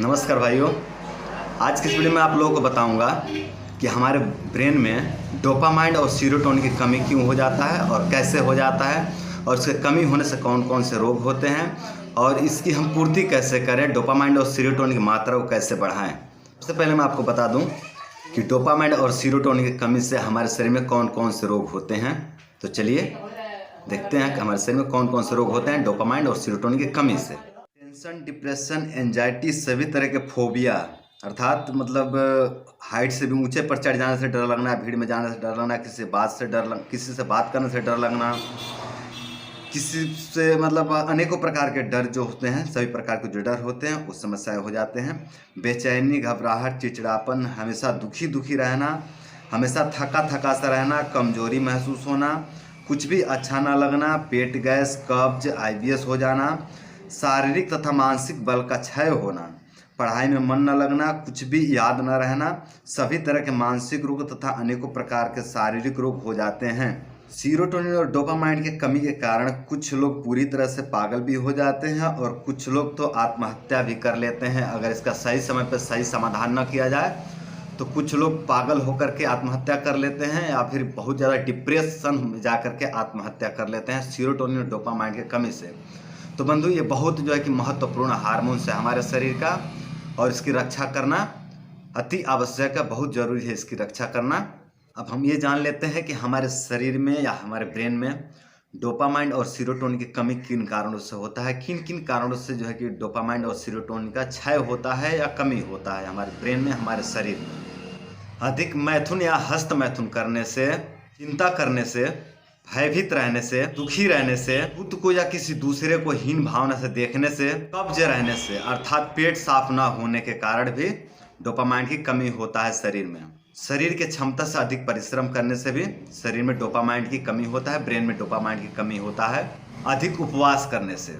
नमस्कार भाइयों। आज की इस वीडियो में आप लोगों को बताऊंगा कि हमारे ब्रेन में डोपामाइन और सीरोटोनिन की कमी क्यों हो जाता है और कैसे हो जाता है और इसके कमी होने से कौन कौन से रोग होते हैं और इसकी हम पूर्ति कैसे करें, डोपामाइन और सीरोटोनिन की मात्रा को कैसे बढ़ाएं। सबसे पहले मैं आपको बता दूं कि डोपामाइन और सीरोटोनिन की कमी से हमारे शरीर में कौन कौन से रोग होते हैं। तो चलिए देखते हैं कि हमारे शरीर में कौन कौन से रोग होते हैं डोपामाइन और सीरोटोनिन की कमी से। टेंशन, डिप्रेशन, एंजाइटी, सभी तरह के फोबिया अर्थात मतलब हाइट से भी ऊंचे पर चढ़ जाने से डर लगना, भीड़ में जाने से डर लगना, किसी से बात करने से डर लगना, किसी से मतलब अनेकों प्रकार के डर जो होते हैं, सभी प्रकार के जो डर होते हैं उस समस्याएं हो जाते हैं। बेचैनी, घबराहट, चिड़चिड़ापन, हमेशा दुखी दुखी रहना, हमेशा थका थका सा रहना, कमजोरी महसूस होना, कुछ भी अच्छा ना लगना, पेट गैस, कब्ज, IBS हो जाना, शारीरिक तथा मानसिक बल का क्षय होना, पढ़ाई में मन न लगना, कुछ भी याद न रहना, सभी तरह के मानसिक रोग तथा अनेकों प्रकार के शारीरिक रोग हो जाते हैं। सीरोटोनिन और डोपामाइन की कमी के कारण कुछ लोग पूरी तरह से पागल भी हो जाते हैं और कुछ लोग तो आत्महत्या भी कर लेते हैं। अगर इसका सही समय पर सही समाधान न किया जाए तो कुछ लोग पागल होकर के आत्महत्या कर लेते हैं या फिर बहुत ज़्यादा डिप्रेशन में जा कर के आत्महत्या कर लेते हैं सीरोटोनिन और डोपामाइन की कमी से। तो बंधु, ये बहुत जो है कि महत्वपूर्ण हार्मोन्स है हमारे शरीर का और इसकी रक्षा करना अति आवश्यक है, बहुत ज़रूरी है इसकी रक्षा करना। अब हम ये जान लेते हैं कि हमारे शरीर में या हमारे ब्रेन में डोपामाइन और सीरोटोनिन की कमी किन कारणों से होता है, किन किन कारणों से जो है कि डोपामाइन और सीरोटोनिन का क्षय होता है या कमी होता है हमारे ब्रेन में, हमारे शरीर में। अधिक मैथुन या हस्त मैथुन करने से, चिंता करने से, भयभीत रहने से, दुखी रहने से, खुद को या किसी दूसरे को हीन भावना से देखने से, कब्ज रहने से अर्थात पेट साफ ना होने के कारण भी डोपामाइन की कमी होता है शरीर में। शरीर के क्षमता से अधिक परिश्रम करने से भी शरीर में डोपामाइन की कमी होता है, ब्रेन में डोपामाइन की कमी होता है। अधिक उपवास करने से,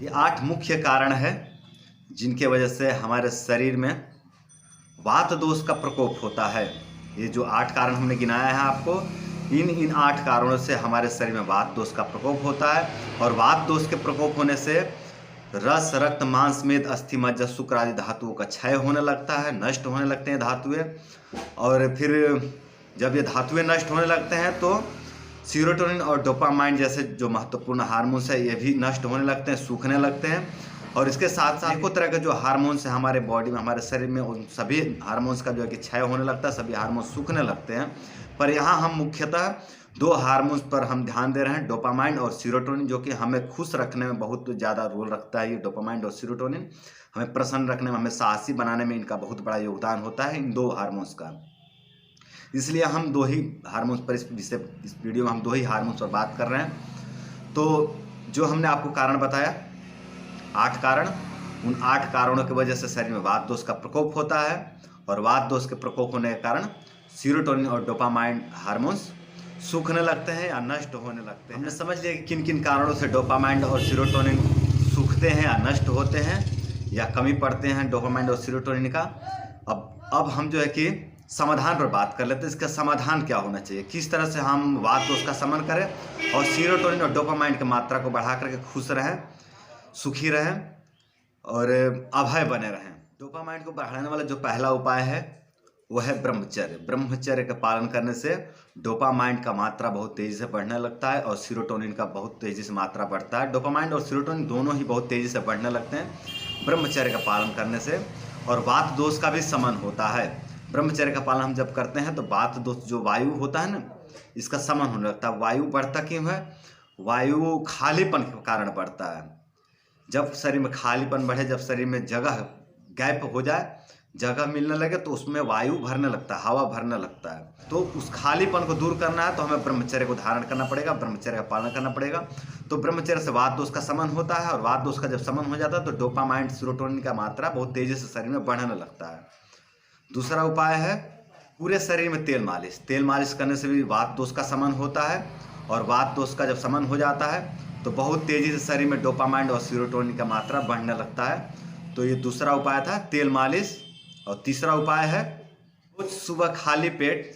ये 8 मुख्य कारण है जिनके वजह से हमारे शरीर में वात दोष का प्रकोप होता है। ये जो 8 कारण हमने गिनाया है आपको, इन 8 कारणों से हमारे शरीर में वात दोष का प्रकोप होता है और वात दोष के प्रकोप होने से रस, रक्त, मांस, मेद, अस्थि, मज्जा, शुक्र आदि धातुओं का क्षय होने लगता है, नष्ट होने लगते हैं धातुएं। और फिर जब ये धातुएं नष्ट होने लगते हैं तो सीरोटोनिन और डोपामाइन जैसे जो महत्वपूर्ण हार्मोन्स है ये भी नष्ट होने लगते हैं, सूखने लगते हैं। और इसके साथ साथ अनेकों तरह के जो हार्मोन्स हैं हमारे बॉडी में, हमारे शरीर में, उन सभी हार्मोन्स का जो है कि क्षय होने लगता है, सभी हार्मोन्स सूखने लगते हैं। पर यहाँ हम मुख्यतः 2 हार्मोन्स पर हम ध्यान दे रहे हैं, डोपामाइन और सीरोटोनिन, जो कि हमें खुश रखने में बहुत ज़्यादा रोल रखता है। ये डोपामाइन और सीरोटोनिन हमें प्रसन्न रखने में, हमें साहसी बनाने में इनका बहुत बड़ा योगदान होता है, इन 2 हार्मोन्स का। इसलिए हम 2 ही हार्मोन्स पर इस वीडियो में हम 2 ही हार्मोन्स पर बात कर रहे हैं। तो जो हमने आपको कारण बताया 8 कारण, उन 8 कारणों की वजह से शरीर में वात दोष का प्रकोप होता है और वात दोष के प्रकोप होने के कारण सीरोटोनिन और डोपामाइन हार्मोन्स सूखने लगते हैं या नष्ट होने लगते हैं। हमने समझ लिया कि किन किन कारणों से डोपामाइन और सीरोटोनिन सूखते हैं या नष्ट होते हैं या कमी पड़ते हैं डोपामाइन और सीरोटोनिन का। अब हम जो है कि समाधान पर बात कर लेते हैं। इसका समाधान क्या होना चाहिए, किस तरह से हम वात दोष का शमन करें और सीरोटोनिन और डोपामाइन की मात्रा को बढ़ा करके खुश रहें, सुखी रहें और अभय बने रहें। डोपामाइन को बढ़ाने वाला जो पहला उपाय है वह है ब्रह्मचर्य। ब्रह्मचर्य का पालन करने से डोपामाइन का मात्रा बहुत तेज़ी से बढ़ने लगता है और सीरोटोनिन का बहुत तेज़ी से मात्रा बढ़ता है। डोपामाइन और सीरोटोनिन दोनों ही बहुत तेज़ी से बढ़ने लगते हैं ब्रह्मचर्य का पालन करने से। और वात दोष का भी शमन होता है। ब्रह्मचर्य का पालन हम जब करते हैं तो वात दोष जो वायु होता है ना, इसका शमन होने लगता है। वायु बढ़ता क्यों है? वायु खालीपन के कारण बढ़ता है। जब शरीर में खालीपन बढ़े, जब शरीर में जगह गैप हो जाए, जगह मिलने लगे तो उसमें वायु भरने लगता है, हवा भरने लगता है। तो उस खालीपन को दूर करना है तो हमें ब्रह्मचर्य को धारण करना पड़ेगा, ब्रह्मचर्य का पालन करना पड़ेगा। तो ब्रह्मचर्य से वात दोष का शमन होता है और वात दोष का जब शमन हो जाता है तो डोपामाइन, सीरोटोनिन का मात्रा बहुत तेजी से शरीर में बढ़ने लगता है। दूसरा उपाय है पूरे शरीर में तेल मालिश। तेल मालिश करने से भी वात दोष का शमन होता है और वात दोष का जब शमन हो जाता है तो बहुत तेजी से शरीर में डोपामाइन और सीरोटोनिन का मात्रा बढ़ने लगता है। तो ये दूसरा उपाय था, तेल मालिश। और तीसरा उपाय है रोज सुबह खाली पेट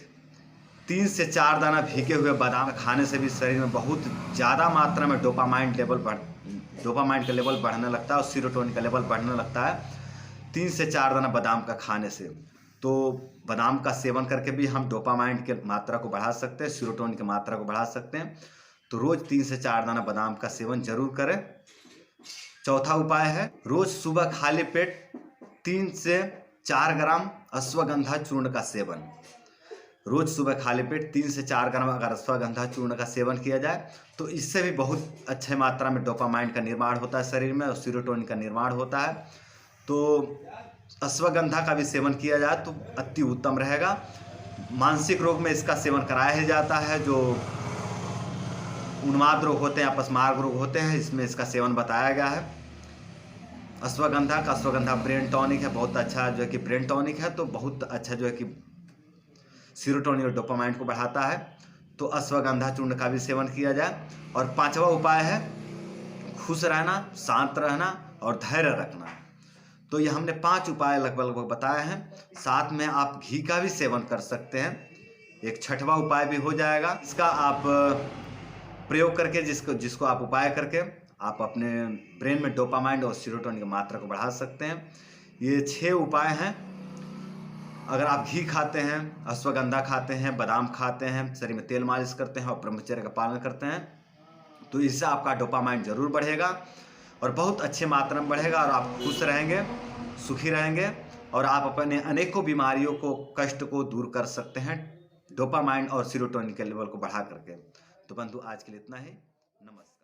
3 से 4 दाना भीगे हुए बादाम खाने से भी शरीर में बहुत ज़्यादा मात्रा में डोपामाइन का लेवल बढ़ने लगता है और सीरोटोनिन का लेवल बढ़ने लगता है। 3 से 4 दाना बादाम का खाने से। तो बादाम का सेवन करके भी हम डोपामाइन की मात्रा को बढ़ा सकते हैं, सीरोटोनिन की मात्रा को बढ़ा सकते हैं। तो रोज़ 3 से 4 दाना बादाम का सेवन जरूर करें। चौथा उपाय है रोज़ सुबह खाली पेट 3 से 4 ग्राम अश्वगंधा चूर्ण का सेवन। रोज़ सुबह खाली पेट 3 से 4 ग्राम अगर अश्वगंधा चूर्ण का सेवन किया जाए तो इससे भी बहुत अच्छे मात्रा में डोपामाइन का निर्माण होता है शरीर में और सीरोटोनिन का निर्माण होता है। तो अश्वगंधा का भी सेवन किया जाए तो अति उत्तम रहेगा। मानसिक रोग में इसका सेवन कराया ही जाता है, जो उन्माद रोग होते हैं, अपस्मारक रोग होते हैं, इसमें इसका सेवन बताया गया है। अश्वगंधा ब्रेन टॉनिक है, बहुत अच्छा जो है कि ब्रेन टॉनिक है, तो बहुत अच्छा जो है कि सीरोटोनिन और डोपामाइन को बढ़ाता है। तो अश्वगंधा चूर्ण का भी सेवन किया जाए। और 5वां उपाय है खुश रहना, शांत रहना और धैर्य रखना। तो ये हमने 5 उपाय लगभग बताए हैं। साथ में आप घी का भी सेवन कर सकते हैं, एक 6वां उपाय भी हो जाएगा। इसका आप प्रयोग करके जिसको आप उपाय करके आप अपने ब्रेन में डोपामाइन और सीरोटोनिन की मात्रा को बढ़ा सकते हैं। ये 6 उपाय हैं। अगर आप घी खाते हैं, अश्वगंधा खाते हैं, बादाम खाते हैं, शरीर में तेल मालिश करते हैं और ब्रह्मचर्य का पालन करते हैं, तो इससे आपका डोपामाइन जरूर बढ़ेगा और बहुत अच्छे मात्रा में बढ़ेगा और आप खुश रहेंगे, सुखी रहेंगे और आप अपने अनेकों बीमारियों को, कष्ट को दूर कर सकते हैं डोपामाइन और सीरोटोनिन के लेवल को बढ़ा करके। तो बंधु आज के लिए इतना ही। नमस्कार।